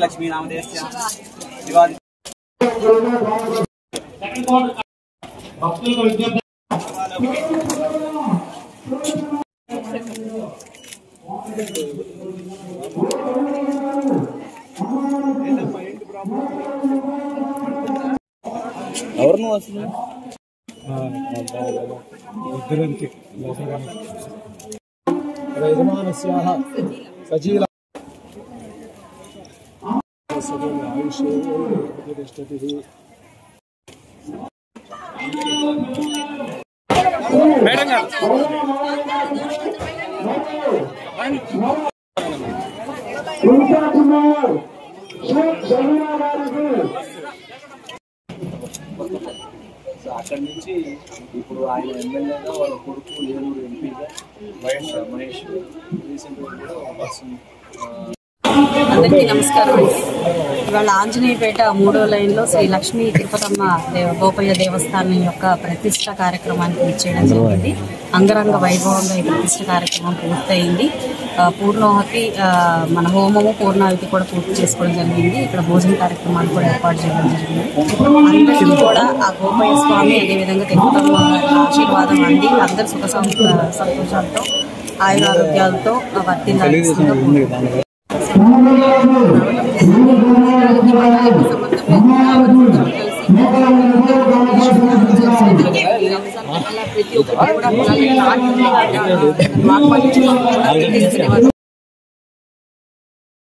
లక్ష్మీ నామదేశ్య శివాజీ ఎవరు వస్తుంది యజమానస్యాః సజీల ఆయుష్యే ప్రతిష్టతిః మేడం గారు అక్కడి నుంచి ఇప్పుడు ఆయన ఎమ్మెల్యేగా వాళ్ళ కొడుకు ఏలూరు ఎంపీగా మహేష్ రీసెంట్గా కూడా బస్సు. అందరికీ నమస్కారం అండి. ఇవాళ ఆంజనేయపేట 3వ లైన్లో శ్రీ లక్ష్మీ తిరుపతమ్మ గోపయ్య దేవస్థానం యొక్క ప్రతిష్ట కార్యక్రమానికి ఇచ్చేయడం జరిగింది. అంగరంగ వైభవంగా ఈ ప్రతిష్ట కార్యక్రమం పూర్తయింది. పూర్ణాహుతి మన హోమము పూర్ణాహుతి కూడా పూర్తి చేసుకోవడం జరిగింది. ఇక్కడ భోజన కార్యక్రమాలు కూడా ఏర్పాటు చేయడం జరిగింది. అందరికీ కూడా ఆ గోపయ్య స్వామి అదేవిధంగా తిరుపతమ్మ ఆశీర్వాదం అంది అందరు సుఖ సంతోషాలతో ఆయురారోగ్యాలతో వర్తిల్లాల్సిందిగా ప్రతి ఒక్కరు కూడా